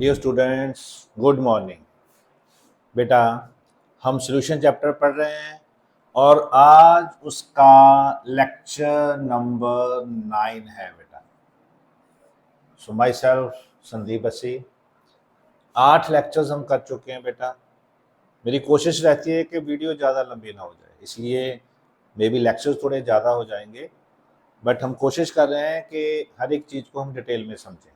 Dear students, good morning. बेटा, हम solution chapter पढ़ रहे हैं और आज उसका लेक्चर नंबर 9 है बेटा। सो माई सेल्फ संदीप बसी, 8 लेक्चर्स हम कर चुके हैं बेटा। मेरी कोशिश रहती है कि वीडियो ज़्यादा लंबी ना हो जाए, इसलिए मे बी लेक्चर्स थोड़े ज़्यादा हो जाएंगे, बट हम कोशिश कर रहे हैं कि हर एक चीज़ को हम डिटेल में समझें।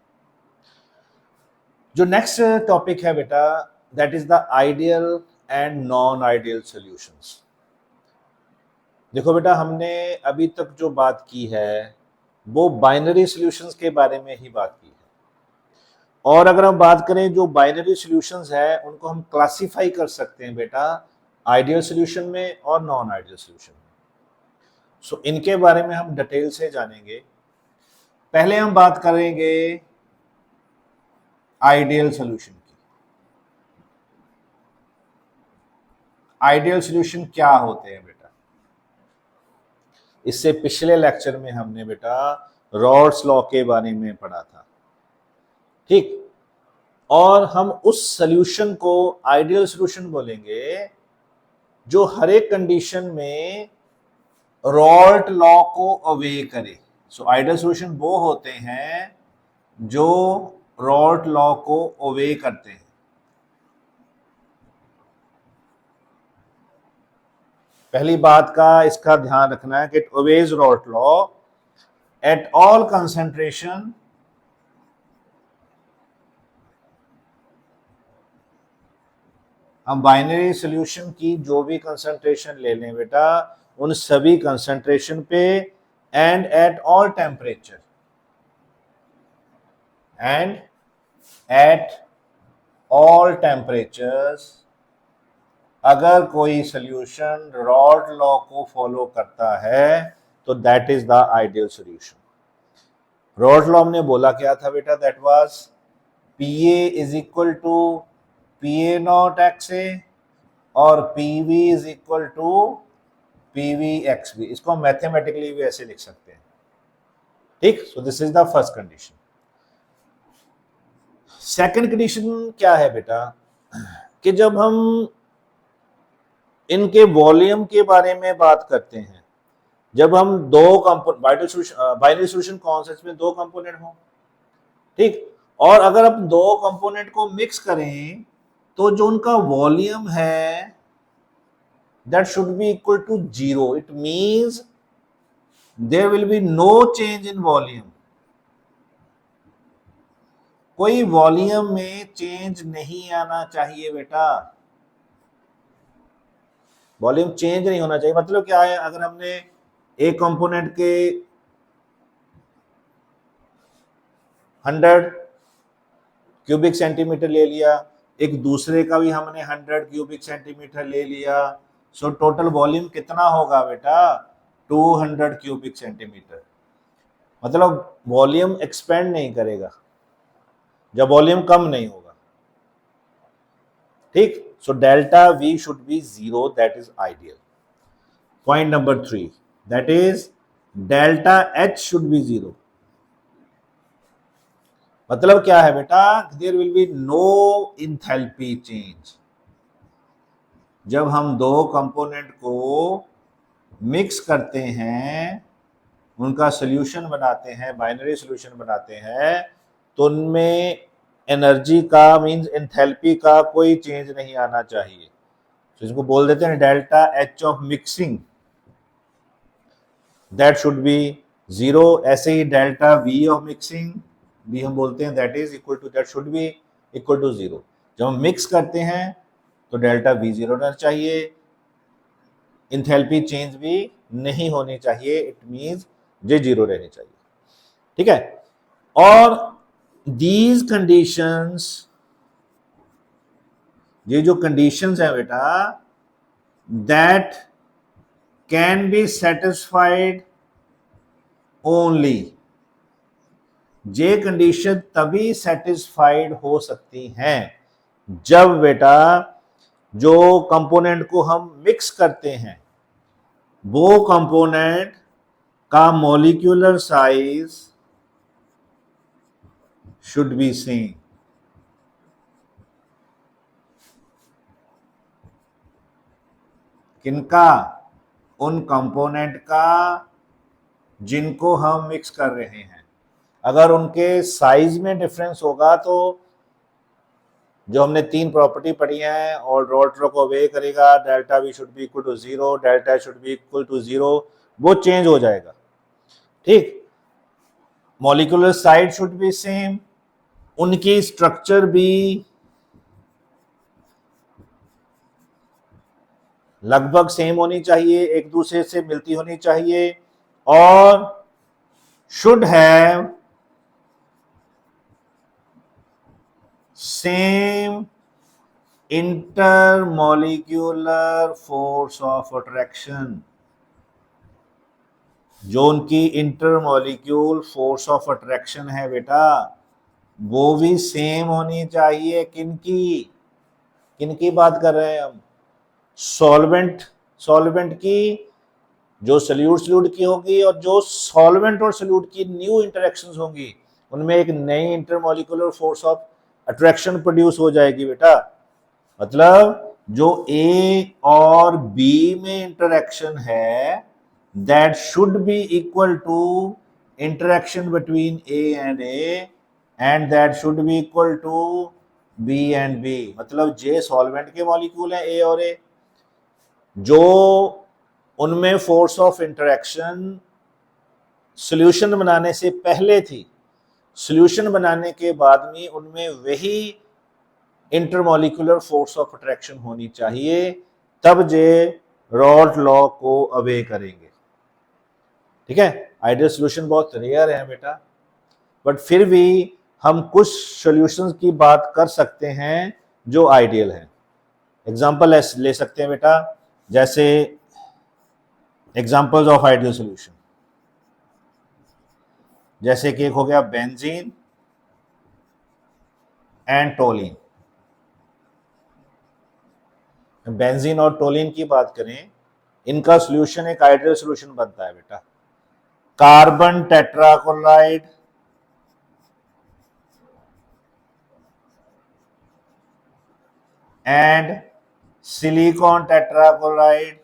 जो नेक्स्ट टॉपिक है बेटा, that is the ideal and non ideal solutions. देखो बेटा, हमने अभी तक जो बात की है वो बाइनरी सॉल्यूशंस के बारे में ही बात की है। और अगर हम बात करें जो बाइनरी सॉल्यूशंस है उनको हम क्लासिफाई कर सकते हैं बेटा आइडियल सॉल्यूशन में और नॉन आइडियल सॉल्यूशन में। सो इनके बारे में हम डिटेल से जानेंगे। पहले हम बात करेंगे आइडियल सॉल्यूशन की। आइडियल सॉल्यूशन क्या होते हैं बेटा? इससे पिछले लेक्चर में हमने बेटा रॉड्स लॉ के बारे में पढ़ा था, ठीक। और हम उस सॉल्यूशन को आइडियल सॉल्यूशन बोलेंगे जो हर एक कंडीशन में रॉल्ट लॉ को अवे करे। सो आइडियल सॉल्यूशन वो होते हैं जो रॉल्ट लॉ को अवे करते हैं। पहली बात का इसका ध्यान रखना है कि it obeys Raoult law at all concentration हम बाइनरी सॉल्यूशन की जो भी कंसंट्रेशन ले लें बेटा, उन सभी कंसंट्रेशन पे and at all temperature and at all temperatures अगर कोई सॉल्यूशन रॉल्ट लॉ को फॉलो करता है तो that is the ideal solution. Raoult law हमने बोला क्या था बेटा? That was PA is equal to PA nought XA और PV is equal to PV XB। इसको हम मैथमेटिकली भी ऐसे लिख सकते हैं, ठीक। So this is the first condition. Second condition क्या है बेटा कि जब हम इनके वॉल्यूम के बारे में बात करते हैं, जब हम दो बाइनरी सॉल्यूशन कौन सा इसमें दो कंपोनेंट हो, ठीक। और अगर हम दो कंपोनेंट को मिक्स करें तो जो उनका वॉल्यूम है that should be equal to 0. It means there will be no change in volume. कोई वॉल्यूम में चेंज नहीं आना चाहिए बेटा, वॉल्यूम चेंज नहीं होना चाहिए। मतलब क्या है? अगर हमने एक कंपोनेंट के 100 क्यूबिक सेंटीमीटर ले लिया, एक दूसरे का भी हमने 100 क्यूबिक सेंटीमीटर ले लिया, सो टोटल वॉल्यूम कितना होगा बेटा? 200 क्यूबिक सेंटीमीटर। मतलब वॉल्यूम एक्सपेंड नहीं करेगा जब वॉल्यूम कम नहीं होगा, ठीक। So delta V should be 0, that is ideal. Point number 3, that is delta H should be 0। मतलब क्या है बेटा? There will be no enthalpy change. जब हम दो कंपोनेंट को मिक्स करते हैं, उनका सॉल्यूशन बनाते हैं, बाइनरी सॉल्यूशन बनाते हैं, तो उनमें एनर्जी का मींस एंथैल्पी का कोई चेंज नहीं आना चाहिए। तो इसको बोल देते हैं delta H of mixing, that should be 0। ऐसे ही डेल्टा V ऑफ मिक्सिंग भी हम बोलते हैं that is equal to, that should be equal to 0। जब हम मिक्स करते हैं तो डेल्टा V 0 होना चाहिए, इंथैल्पी चेंज भी नहीं होनी चाहिए, इट मींस जे 0 रहनी चाहिए, ठीक है। और दीज कंडीशंस, ये जो कंडीशंस है बेटा, that can be satisfied only, ये कंडीशन तभी सेटिस्फाइड हो सकती हैं जब बेटा जो कंपोनेंट को हम मिक्स करते हैं वो कंपोनेंट का molecular size should be same. किनका? उन कंपोनेंट का जिनको हम मिक्स कर रहे हैं। अगर उनके साइज में डिफरेंस होगा तो जो हमने 3 प्रॉपर्टी पढ़ी हैं, और रॉल्ट लॉ को वे करेगा, delta V should be equal to 0, delta should be equal to 0, वो चेंज हो जाएगा। ठीक, molecular side should be same, उनकी स्ट्रक्चर भी लगभग सेम होनी चाहिए, एक दूसरे से मिलती होनी चाहिए, और should have same intermolecular force of attraction. जो उनकी इंटरमॉलिक्यूल फोर्स ऑफ अट्रैक्शन है बेटा, वो भी सेम होनी चाहिए। किनकी? किनकी बात कर रहे हैं हम? सॉल्वेंट, सॉल्वेंट की, जो सल्यूट की होगी, और जो सॉल्वेंट और सल्यूट की न्यू इंटरेक्शंस होंगी, उनमें एक नई intermolecular force of attraction produce हो जाएगी बेटा। मतलब जो ए और बी में इंटरेक्शन है, that should be equal to interaction between A and A, and that should be equal to B and B. मतलब जे सॉल्वेंट के मॉलिक्यूल है ए और ए, जो उनमें फोर्स ऑफ इंटरेक्शन सॉल्यूशन बनाने से पहले थी, सॉल्यूशन बनाने के बाद में उनमें वही इंटरमॉलिक्यूलर फोर्स ऑफ अट्रैक्शन होनी चाहिए, तब जे रॉल्ट लॉ को अवे करेंगे। ठीक है, आइडियल सॉल्यूशन बहुत रेयर है बेटा, बट फिर भी हम कुछ सॉल्यूशंस की बात कर सकते हैं जो आइडियल है। एग्जांपल ले सकते हैं बेटा, जैसे एग्जांपल्स ऑफ आइडियल सॉल्यूशन, जैसे कि एक हो गया बेंजीन एंड टोलिन। बेंजीन और टोलिन की बात करें, इनका सॉल्यूशन एक आइडियल सॉल्यूशन बनता है बेटा। Carbon tetrachloride and silicon tetrachloride,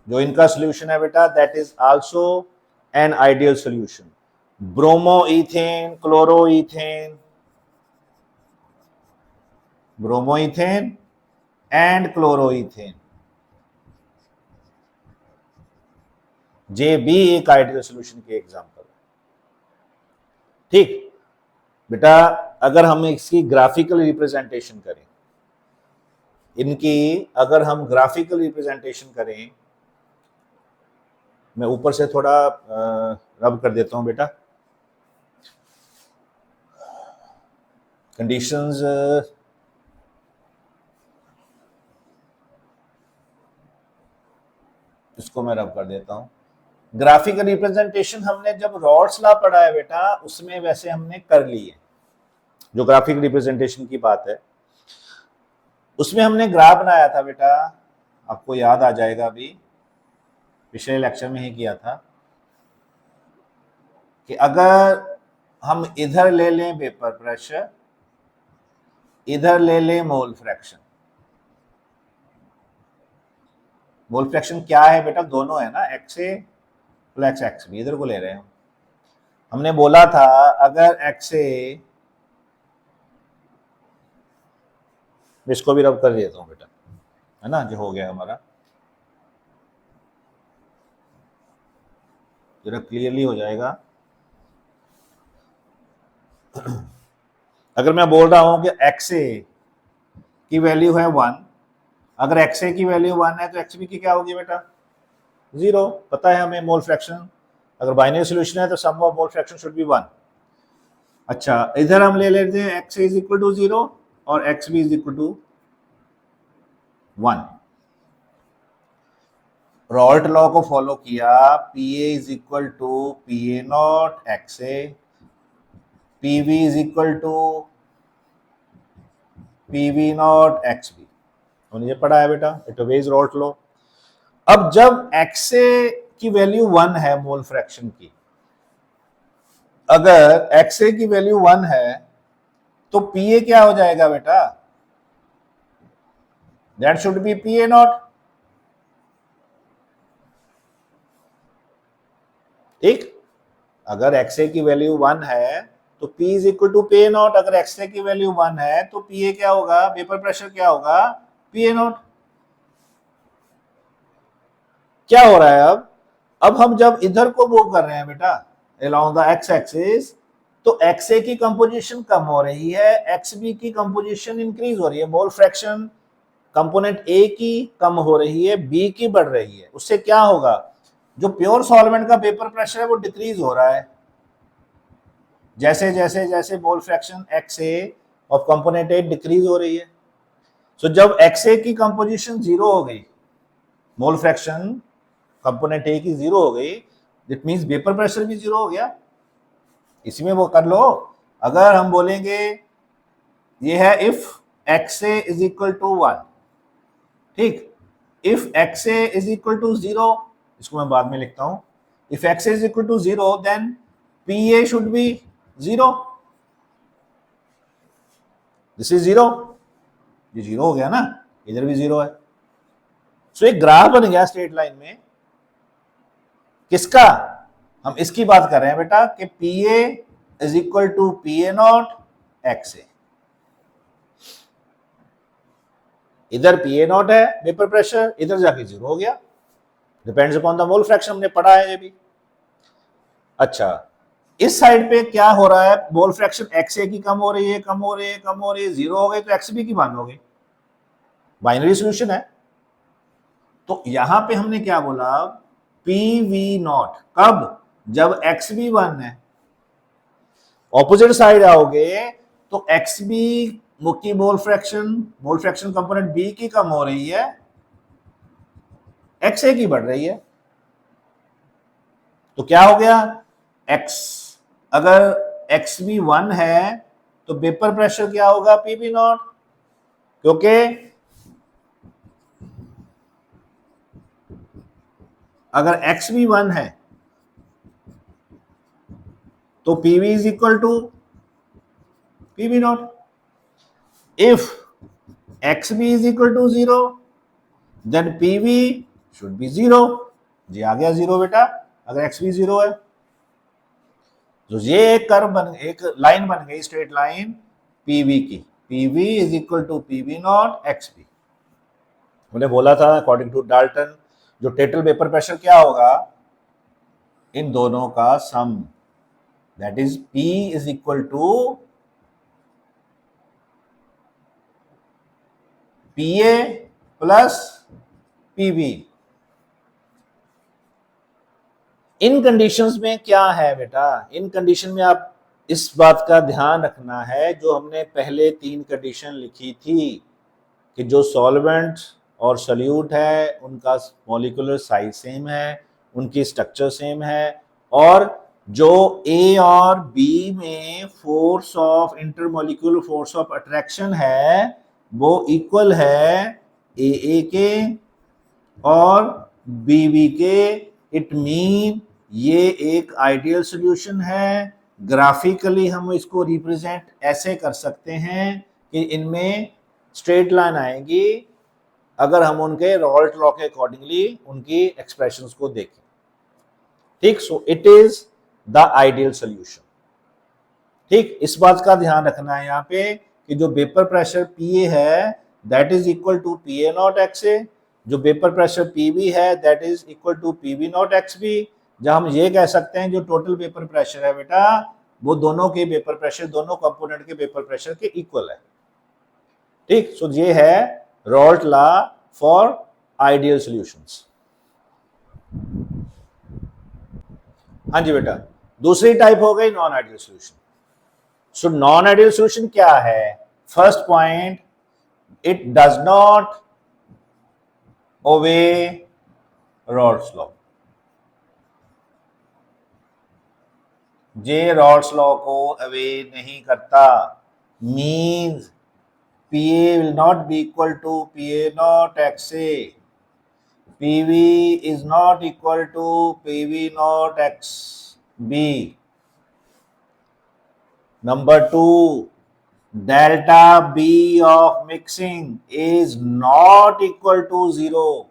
जो इनका सॉल्यूशन है बेटा, that is also an ideal solution. Bromoethane, chloroethane, bromoethane and chloroethane, जे भी एक आइडियल सॉल्यूशन के एग्जांपल है। ठीक बेटा, अगर हम इसकी ग्राफिकल रिप्रेजेंटेशन करें, इनकी अगर हम ग्राफिकल रिप्रेजेंटेशन करें, मैं ऊपर से थोड़ा रब कर देता हूं बेटा। कंडीशंस इसको मैं रब कर देता हूं। ग्राफिकल रिप्रेजेंटेशन हमने जब रॉड्स लॉ पढ़ा है बेटा, उसमें वैसे हमने कर ली है। जो ग्राफिक रिप्रेजेंटेशन की बात है, उसमें हमने ग्राफ बनाया था बेटा, आपको याद आ जाएगा, अभी पिछले लेक्चर में ही किया था, कि अगर हम इधर ले लें वेपर प्रेशर, इधर ले लें मोल फ्रैक्शन। मोल फ्रैक्शन क्या है बेटा? दोनों है ना, एक्स ए प्लस एक्स बी, इधर को ले रहे हैं। हमने बोला था अगर एक्स ए, इसको भी रब कर देता हूं बेटा, है ना, जो हो गया हमारा, जरा क्लियरली हो जाएगा। अगर मैं बोल रहा हूं कि एक्स ए की वैल्यू है 1, अगर एक्स ए की वैल्यू 1 है तो एक्स बी की क्या होगी बेटा? 0। पता है हमें मोल फ्रैक्शन, अगर बाइनरी सॉल्यूशन है तो sum of mole fraction should be 1। अच्छा, इधर हम ले लेते हैं X A is equal to 0 और X B is equal to 1। Raoult law को फॉलो किया, P A is equal to P A nought X A, P V is equal to P V nought X B, हमने ये पढ़ा है बेटा, it obeys Raoult law. अब जब x ए की वैल्यू 1 है मोल फ्रैक्शन की, अगर एक्स ए की वैल्यू 1 है तो पीए क्या हो जाएगा बेटा, that should be PA nought. ठीक, अगर एक्सए की वैल्यू 1 है तो P is equal to P A nought, अगर एक्सए की वैल्यू 1 है तो पीए क्या होगा, वेपर प्रेशर क्या होगा, पी ए नॉट। क्या हो रहा है अब हम जब इधर को मूव कर रहे हैं बेटा अलोंग द एक्स एक्सिस, तो एक्सए की कंपोजिशन कम हो रही है, एक्सबी की कंपोजिशन इंक्रीज हो रही है, मोल फ्रैक्शन कंपोनेंट ए की कम हो रही है, बी की बढ़ रही है। उससे क्या होगा, जो प्योर सॉल्वेंट का वेपर प्रेशर है वो डिक्रीज हो रहा है जैसे जैसे जैसे mole fraction x A of component A decrease हो रही है। सो जब एक्स ए की कंपोजिशन जीरो हो गई, मोल फ्रैक्शन कंपोनेंट ए की जीरो हो गई, इट मींस वेपर प्रेशर भी जीरो हो गया। इसी में वो कर लो, अगर हम बोलेंगे ये है if X A is equal to 1, ठीक, if X A is equal to 0, इसको मैं बाद में लिखता हूं, if X A is equal to 0 then P A should be 0, this is 0, ये 0 हो गया ना, इधर भी 0 है। सो एक ग्राफ बन गया स्ट्रेट लाइन में, किसका, हम इसकी बात कर रहे हैं बेटा कि P A is equal to P A nought X A. इधर पी ए नॉट है वेपर प्रेशर, इधर जाके 0 हो गया, depends upon the mole fraction, हमने पढ़ा है ये भी। अच्छा, इस साइड पे क्या हो रहा है, मोल फ्रैक्शन एक्स ए की कम हो रही है, कम हो रही है, कम हो रही है, 0 हो गई तो एक्स बी की मानोगे, बाइनरी सॉल्यूशन है। तो यहां पे हमने क्या बोला, पी वी नॉट, कब, जब एक्स बी 1 है। ऑपोजिट साइड आओगे तो एक्स बी की मोल फ्रैक्शन कंपोनेंट बी की कम हो रही है, एक्स ए की बढ़ रही है। तो क्या हो गया, एक्स, अगर एक्स बी 1 है तो वेपर प्रेशर क्या होगा, पी बी नॉट, क्योंकि अगर एक्स बी 1 है तो PV is equal to PV nought. If X B is equal to 0 then PV should be 0, जी आ गया 0 बेटा, अगर एक्स बी 0 है तो ये एक कर्व बन, एक लाइन बन गई स्ट्रेट लाइन पीवी की, PV is equal to PV nought X B. मैंने बोला था अकॉर्डिंग टू डाल्टन जो टोटल वेपर प्रेशर क्या होगा, इन दोनों का sum, that is P is equal to PA plus PV। इन कंडीशंस में क्या है बेटा, इन कंडीशन में आप इस बात का ध्यान रखना है जो हमने पहले 3 कंडीशन लिखी थी कि जो सॉल्वेंट और सॉल्यूट है उनका मॉलिक्यूलर साइज सेम है, उनकी स्ट्रक्चर सेम है, और जो ए और बी में force of intermolecular force of attraction है वो इक्वल है ए के और बी के। इट मीन ये एक आइडियल सॉल्यूशन है। ग्राफिकली हम इसको रिप्रेजेंट ऐसे कर सकते हैं कि इनमें स्ट्रेट लाइन आएगी अगर हम उनके रॉल्ट लॉ के अकॉर्डिंगली उनकी एक्सप्रेशंस को देखें, ठीक। So it is the ideal solution, ठीक। इस बात का ध्यान रखना है यहाँ पे कि जो वेपर प्रेशर पी ए है that is equal to P A nought X A, जो वेपर प्रेशर पी बी है that is equal to P B nought X B. जब हम ये कह सकते हैं जो टोटल वेपर प्रेशर है बेटा वो दोनों के वेपर प्रेशर, दोनों कंपोनेंट के वेपर प्रेशर के इक्वल है, ठीक। सो ये है Raoult law for ideal solutions. हाँ जी बेटा, दूसरी टाइप हो गई non ideal solution. So non ideal solution क्या है, first point, it does not obey Raoult's law. जे रॉल्स लॉ को अवे नहीं करता, means PA will not be equal to PA nought X A, PV is not equal to PV nought X B. Number 2, delta B of mixing is not equal to 0.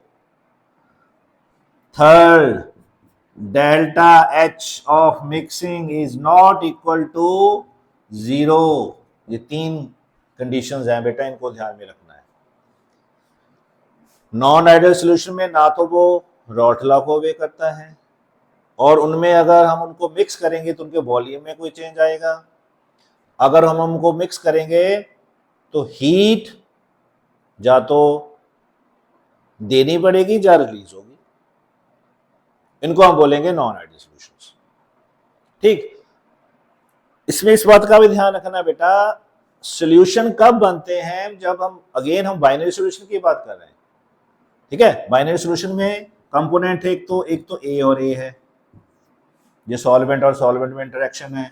Third, delta H of mixing is not equal to 0. ये तीन conditions हैं बेटा, इनको ध्यान में रखना है। Non ideal solution में ना तो वो रॉट लॉ को ओबे करता है, और उनमें अगर हम उनको मिक्स करेंगे तो उनके वॉल्यूम में कोई चेंज आएगा। अगर हम उनको मिक्स करेंगे तो हीट या तो देनी पड़ेगी या रिलीज होगी। इनको हम बोलेंगे नॉन आइडियल सॉल्यूशंस। ठीक, इसमें इस बात का भी ध्यान रखना बेटा, सॉल्यूशन कब बनते हैं, जब हम बाइनरी सॉल्यूशन की बात कर रहे हैं। ठीक है, बाइनरी सॉल्यूशन में कंपोनेंट एक तो ए और ए है, ये सॉल्वेंट और सॉल्वेंट में इंटरेक्शन है।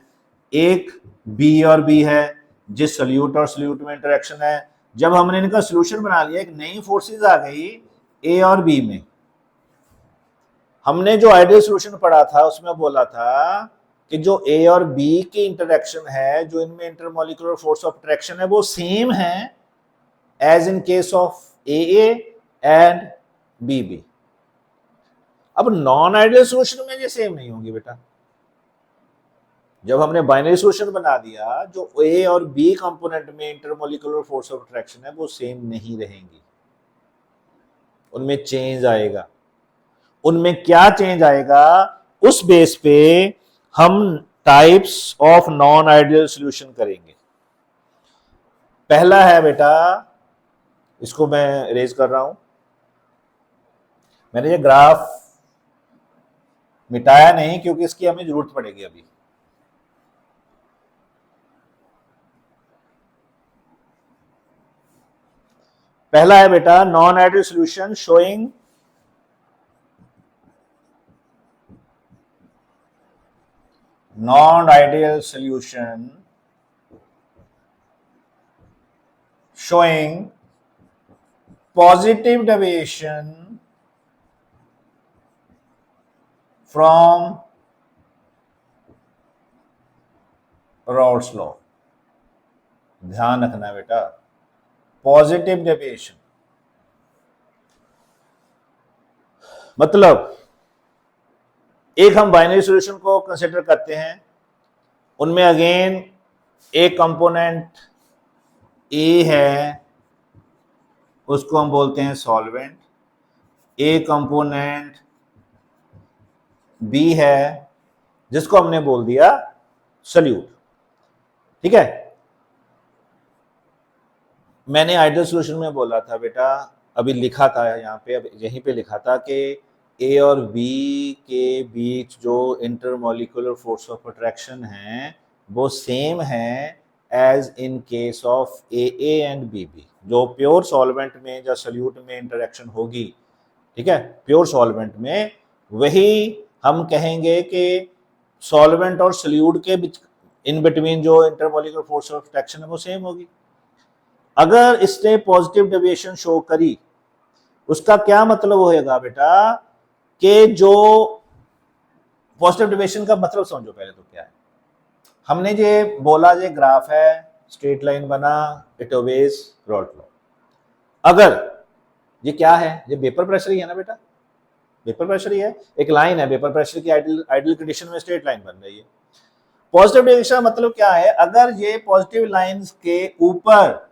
एक बी और बी है, जिस सॉल्यूट और सॉल्यूट में इंटरेक्शन है। जब हमने इनका सॉल्यूशन बना लिया, एक नई फोर्सेस आ गई ए और बी में। हमने जो आइडियल सॉल्यूशन पढ़ा था उसमें बोला था कि जो ए और बी की इंटरेक्शन है, जो इनमें इंटरमॉलिक्यूलर फोर्स ऑफ अट्रैक्शन है, वो सेम है as in case of A and B. अब नॉन आइडियल सॉल्यूशन में ये सेम नहीं होगी बेटा। जब हमने बाइनरी सॉल्यूशन बना दिया, जो ए और बी कंपोनेंट में इंटरमॉलिक्यूलर फोर्स ऑफ अट्रैक्शन है वो सेम नहीं रहेंगी, उनमें चेंज आएगा। उनमें क्या चेंज आएगा, उस बेस पे हम types of non ideal solution करेंगे। पहला है बेटा, इसको मैं रेज कर रहा हूं, मैंने ये ग्राफ मिटाया नहीं क्योंकि इसकी हमें जरूरत पड़ेगी अभी। पहला है बेटा non ideal solution showing non-ideal solution showing positive deviation from Raoult's law। ध्यान रखना बेटा, पॉजिटिव डेविएशन मतलब एक हम बाइनरी सॉल्यूशन को कंसिडर करते हैं, उनमें अगेन एक कंपोनेंट ए है, उसको हम बोलते हैं सॉल्वेंट। ए कंपोनेंट बी है, जिसको हमने बोल दिया सॉल्यूट। ठीक है, मैंने आइडियल सॉल्यूशन में बोला था बेटा, अभी लिखा था यहाँ पे, अब यहीं पे लिखा था कि ए और बी के बीच जो इंटरमॉलिक्यूलर फोर्स ऑफ अट्रैक्शन है वो सेम है as in case of A and B. जो प्योर सॉल्वेंट में या सॉल्यूट में इंटरेक्शन होगी, ठीक है, प्योर सॉल्वेंट में, वही हम कहेंगे कि सॉल्वेंट और सॉल्यूट के बीच इन बिटवीन जो इंटरमॉलिक्यूलर फोर्स ऑफ अट्रैक्शन है वो सेम होगी। अगर इसने पॉजिटिव डेविएशन शो करी, उसका क्या मतलब होएगा बेटा, कि जो पॉजिटिव डेविएशन का मतलब समझो पहले तो क्या है। हमने ये बोला, ये ग्राफ है, स्ट्रेट लाइन बना, इट ओबेज रॉल्ट लॉ। अगर ये क्या है, ये वेपर प्रेशर ही है ना बेटा, वेपर प्रेशर ही है, एक लाइन है वेपर प्रेशर की, आइडियल कंडीशन में स्ट्रेट लाइन बन रही है। पॉजिटिव डेविएशन मतलब क्या है, अगर ये पॉजिटिव लाइंस के ऊपर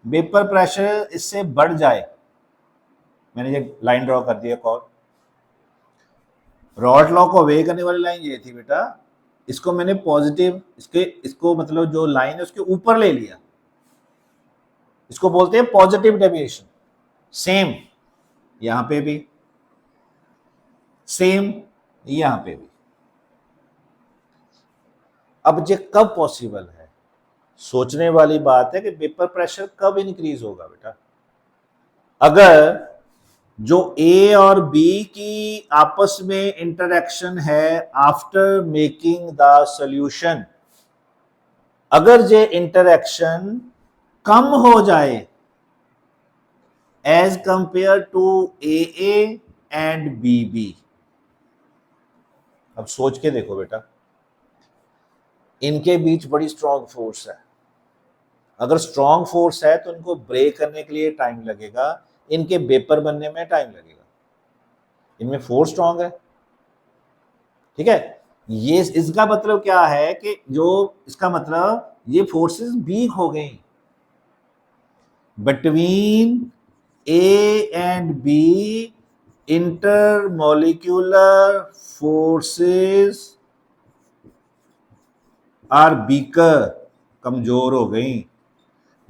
वेपर प्रेशर इससे बढ़ जाए, मैंने ये लाइन ड्रॉ कर दिया कॉल, रॉल्ट लॉ को ओबे करने वाली लाइन ये थी बेटा, इसको मैंने पॉजिटिव, इसको मतलब जो लाइन है उसके ऊपर ले लिया, इसको बोलते हैं पॉजिटिव डेविएशन। सेम यहां पे भी, सेम यहां पे भी। अब ये कब पॉसिबल है, सोचने वाली बात है कि वेपर प्रेशर कब इंक्रीज होगा बेटा। अगर जो ए और बी की आपस में इंटरेक्शन है आफ्टर मेकिंग द सॉल्यूशन, अगर ये इंटरेक्शन कम हो जाए as compare to A and B. अब सोच के देखो बेटा, इनके बीच बड़ी स्ट्रॉन्ग फोर्स है, अगर स्ट्रॉन्ग फोर्स है तो इनको ब्रेक करने के लिए टाइम लगेगा, इनके वेपर बनने में टाइम लगेगा। इनमें फोर्स स्ट्रॉन्ग है, ठीक है। ये इसका मतलब क्या है कि जो इसका मतलब ये फोर्सेस वीक हो गई between A and B, intermolecular forces are weaker, कमजोर हो गई।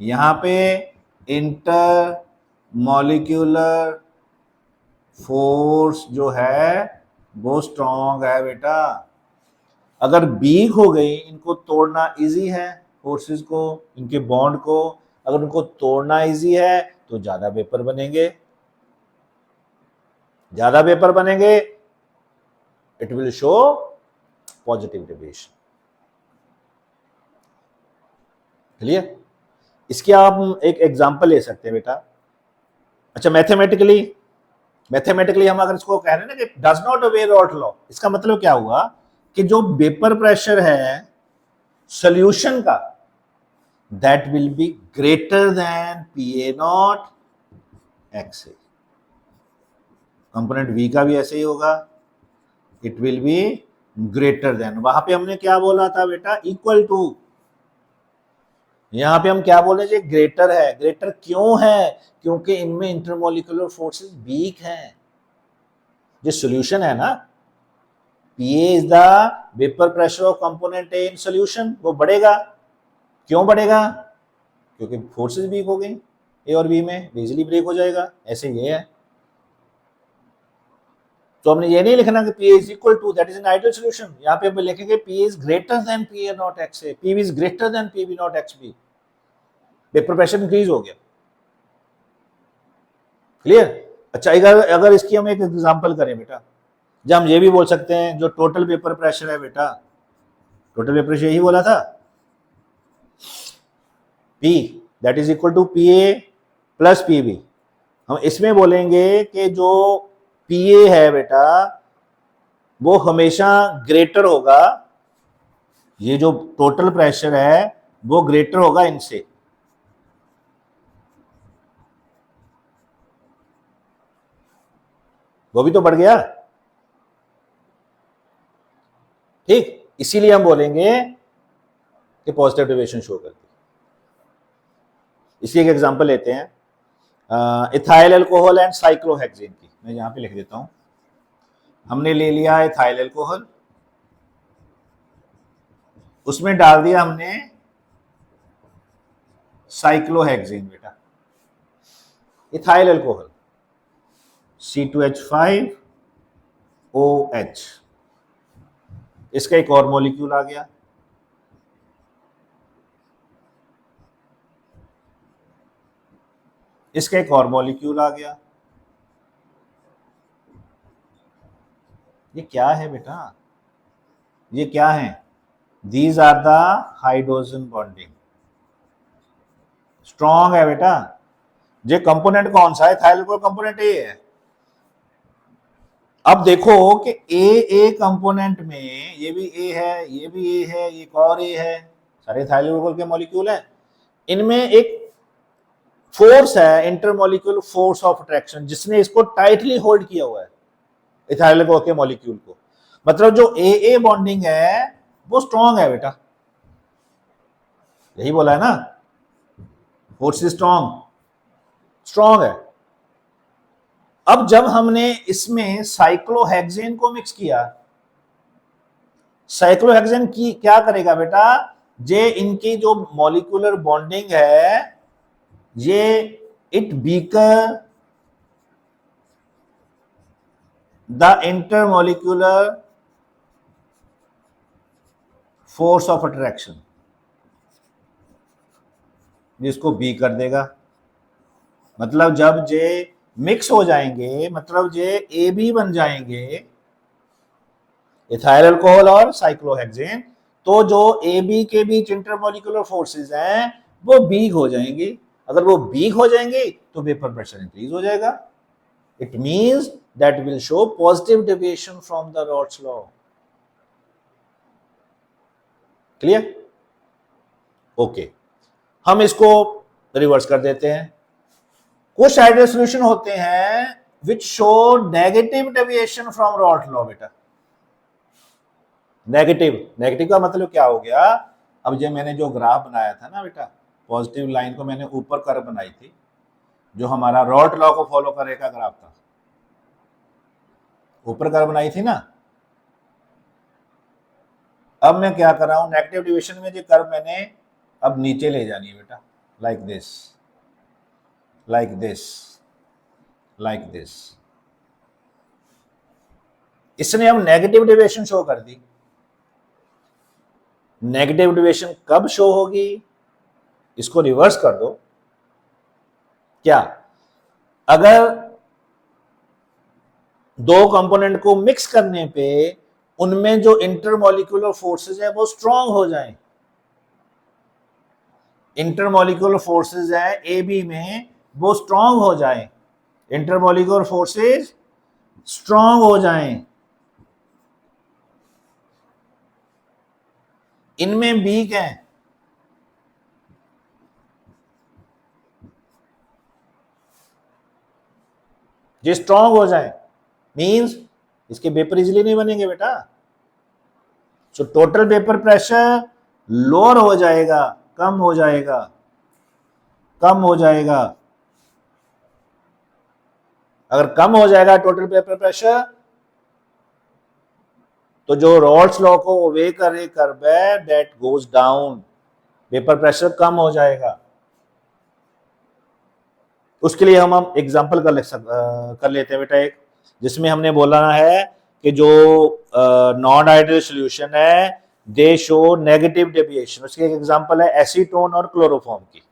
यहां पे इंटर मॉलिक्यूलर फोर्स जो है वो स्ट्रॉन्ग है बेटा। अगर वीक हो गई, इनको तोड़ना इजी है, फोर्सेस को, इनके बॉन्ड को अगर उनको तोड़ना इजी है तो ज्यादा वेपर बनेंगे, ज्यादा वेपर बनेंगे, it will show positive deviation. Clear? इसकी आप एक एग्जांपल ले सकते हैं बेटा। अच्छा, मैथमेटिकली हम अगर इसको कह रहे हैं ना कि डज नॉट ओबे रॉल्ट लॉ, इसका मतलब क्या हुआ कि जो वेपर प्रेशर है सॉल्यूशन का, that will be greater than PA nought X A. Component we का भी ऐसे ही होगा, it will be greater than, वहां पे हमने क्या बोला था बेटा, इक्वल टू। यहां पे हम क्या बोले जी, ग्रेटर है। ग्रेटर क्यों है? क्योंकि इनमें इंटरमोलिकुलर फोर्सेस वीक हैं। जो सॉल्यूशन है ना, PA is the vapour pressure of component A in solution, वो बढ़ेगा। क्यों बढ़ेगा? क्योंकि फोर्सेस वीक हो गई ए और बी में, इजीली ब्रेक हो जाएगा। ऐसे ये है, तो हमने ये नहीं लिखना कि P is equal to, that is an ideal solution. यहाँ पे हम लिखेंगे P is greater than P A nought X A, P is greater than P B nought X B, vapour pressure increase हो गया। क्लियर? अच्छा, अगर इसकी हम एक एग्जांपल करें बेटा, जब हम ये भी बोल सकते हैं जो टोटल वेपर प्रेशर है बेटा, टोटल वेपर प्रेशर यही बोला था, P that is equal to P A plus P B. हम इसमें बोलेंगे कि जो पी ए है बेटा वो हमेशा ग्रेटर होगा, ये जो टोटल प्रेशर है वो ग्रेटर होगा इनसे। वो भी तो बढ़ गया, ठीक। इसीलिए हम बोलेंगे कि पॉजिटिव डेविएशन शो करती है। इसी एक एग्जांपल लेते हैं, इथाइल अल्कोहल एंड साइक्लोहेक्सेन की। मैं यहां पे लिख देता हूं। हमने ले लिया इथाइल अल्कोहल, उसमें डाल दिया हमने साइक्लोहेक्सेन बेटा। इथाइल अल्कोहल C2H5OH, इसका एक और मॉलिक्यूल आ गया, इसका एक और मॉलिक्यूल आ गया। ये क्या है बेटा? ये क्या है? These are the hydrogen bonding, strong है बेटा। ये कंपोनेंट कौन सा है? थाइल को कंपोनेंट ए है। अब देखो कि ए कंपोनेंट में ये भी ए है, ये भी ए है, एक और ए है, सारे थाइल के मॉलिक्यूल हैं। इनमें एक फोर्स है, इंटरमोलिक्यूलर फोर्स ऑफ अट्रैक्शन, जिसने इसको टाइटली होल्ड किया हुआ है इथाइल के मॉलिक्यूल को। मतलब जो ए बॉन्डिंग है वो स्ट्रॉन्ग है बेटा, यही बोला है ना, फोर्स स्ट्रॉन्ग, स्ट्रॉन्ग है। अब जब हमने इसमें साइक्लोहेक्सेन को मिक्स किया, साइक्लोहेक्सेन की क्या करेगा बेटा, ये इनकी जो मॉलिक्यूलर बॉन्डिंग है, ये it weaker the intermolecular force of attraction, जिसको बी कर देगा। मतलब जब जे मिक्स हो जाएंगे, मतलब जे ए बी बन जाएंगे, इथाइल अल्कोहल और साइक्लोहेक्सेन, तो जो ए बी के बीच इंटरमोलिक्यूलर फोर्सेस हैं वो वीक हो जाएंगी। अगर वो वीक हो जाएंगे तो वेपर प्रेशर इंक्रीज हो जाएगा। It means that will show positive deviation from the Rawls law. Clear? Okay. हम इसको रिवर्स कर देते हैं। कुछ आइडियल सॉल्यूशन होते हैं which show negative deviation from Raoult law. बेटा नेगेटिव का मतलब क्या हो गया? अब जो मैंने जो ग्राफ बनाया था ना बेटा, पॉजिटिव लाइन को मैंने ऊपर कर्व बनाई थी, जो हमारा रॉल्ट लॉ को फॉलो करेगा ग्राफ था, ऊपर कर्व बनाई थी ना। अब मैं क्या कर रहा हूं, नेगेटिव डिविएशन में जो कर्व मैंने अब नीचे ले जानी है बेटा, like this, like this, like this. इसने अब नेगेटिव डिविएशन शो कर दी। नेगेटिव डिविएशन कब शो होगी? इसको रिवर्स कर दो। क्या? अगर दो कंपोनेंट को मिक्स करने पे उनमें जो इंटरमॉलिक्यूलर फोर्सेस है वो स्ट्रांग हो जाएं। इंटरमॉलिक्यूलर फोर्सेस है ए बी में, वो स्ट्रांग हो जाएं। इंटरमॉलिक्यूलर फोर्सेस स्ट्रांग हो जाएं। इनमें वीक हैं। ये स्ट्रांग हो जाए मींस इसके वेपर इजीली नहीं बनेंगे बेटा। So total vapour pressure lower हो जाएगा, कम हो जाएगा, कम हो जाएगा। अगर कम हो जाएगा टोटल वेपर प्रेशर, तो जो रॉल्ट्स लॉ को ओबे करे कर्व है that goes down, vapour pressure कम हो जाएगा। उसके लिए हम एग्जांपल कर लेते हैं बेटा एक, जिसमें हमने बोला है कि जो नॉन आइडियल सॉल्यूशन है दे शो नेगेटिव डेविएशन। उसकी एक एग्जांपल है एसीटोन और क्लोरोफॉर्म की।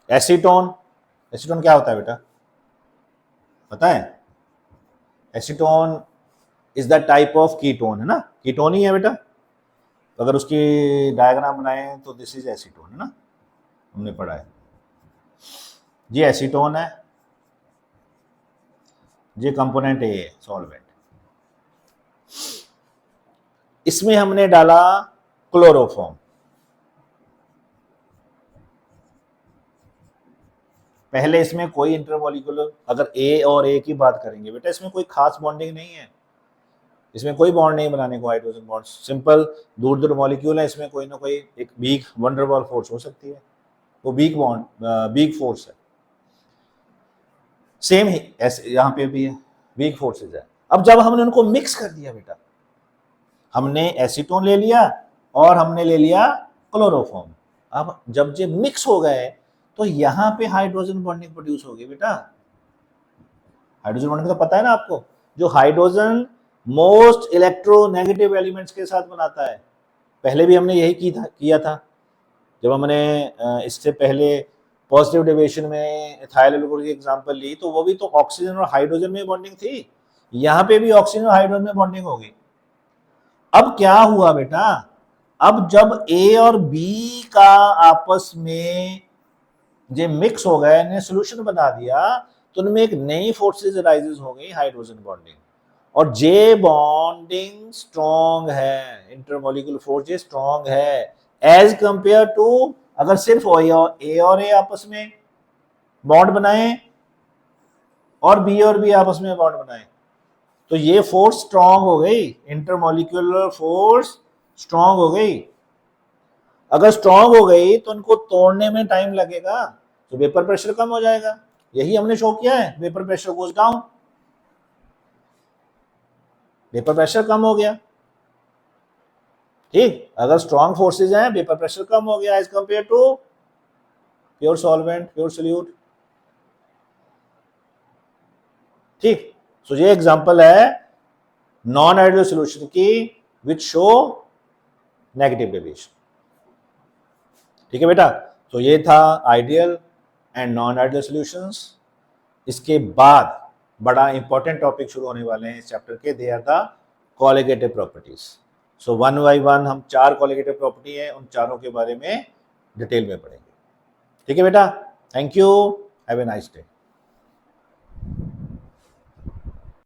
एसीटोन, एसीटोन क्या होता है बेटा पता है? Acetone is the type of ketone, है ना, कीटोन ही है बेटा। तो अगर उसकी डायग्राम बनाए तो दिस इज एसीटोन, है ना, हमने पढ़ा है। ये एसीटोन है, ये कंपोनेंट ए है सॉल्वेंट। इसमें हमने डाला क्लोरोफॉर्म। पहले इसमें कोई इंटरमॉलिक्यूलर, अगर ए और ए की बात करेंगे बेटा, इसमें कोई खास बॉन्डिंग नहीं है, इसमें कोई बॉन्ड नहीं बनाने को, हाइड्रोजन बॉन्ड सिंपल दूर दूर मॉलिक्यूल है, इसमें कोई ना कोई एक वीक वंडरवॉल फोर्स हो सकती है, वो वीक बॉन्ड वीक फोर्स है। सेम ही ऐसे यहाँ पे भी है, वीक फोर्सेज है। अब जब हमने उनको मिक्स कर दिया बेटा, हमने एसीटोन ले लिया और हमने ले लिया क्लोरोफॉर्म। अब जब ये मिक्स हो गए तो यहाँ पे हाइड्रोजन बॉन्डिंग प्रोड्यूस होगी बेटा। हाइड्रोजन बॉन्डिंग तो पता है ना आपको, जो हाइड्रोजन मोस्ट इलेक्ट्रोनेगेटिव एलिमेंट्स के साथ बनाता है। पहले भी हमने यही किया था जब हमने इससे पहले पॉजिटिव डेविएशन में इथाइल एल्कोहल की एग्जांपल ली, तो वो भी तो ऑक्सीजन और हाइड्रोजन में बॉन्डिंग थी। यहाँ पे भी ऑक्सीजन और हाइड्रोजन में बॉन्डिंग होगी। अब क्या हुआ बेटा, अब जब ए और बी का आपस में जो मिक्स हो गए, ने सोल्यूशन बना दिया, तो उनमें एक नई फोर्सेज राइजेस हो गई, हाइड्रोजन बॉन्डिंग। और जे बॉन्डिंग स्ट्रॉन्ग है, इंटरमॉलिक्यूलर फोर्स जे स्ट्रॉन्ग है एज कंपेयर टू अगर सिर्फ ए और ए आपस में बॉन्ड बनाए और बी आपस में बॉन्ड बनाए, तो ये फोर्स स्ट्रॉन्ग हो गई, इंटरमॉलिक्यूलर फोर्स स्ट्रॉन्ग हो गई। अगर स्ट्रॉन्ग हो गई तो उनको तोड़ने में टाइम लगेगा, तो वेपर प्रेशर कम हो जाएगा। यही हमने शो किया है, vapour pressure goes down, vapour pressure कम हो गया। ठीक, अगर स्ट्रॉन्ग फोर्सेज हैं वेपर प्रेशर कम हो गया as compare to pure solvent, pure solute. ठीक, सो ये एग्जांपल है नॉन आइडियल सॉल्यूशन की विच शो नेगेटिव डेविएशन। ठीक है बेटा, तो ये था ideal and non ideal solutions. इसके बाद बड़ा इंपॉर्टेंट टॉपिक शुरू होने वाले हैं इस चैप्टर के, they are the colligative properties. So one by one हम 4 कॉलिगेटिव प्रॉपर्टी है, उन चारों के बारे में डिटेल में पढ़ेंगे। ठीक है बेटा, thank you, have a nice day.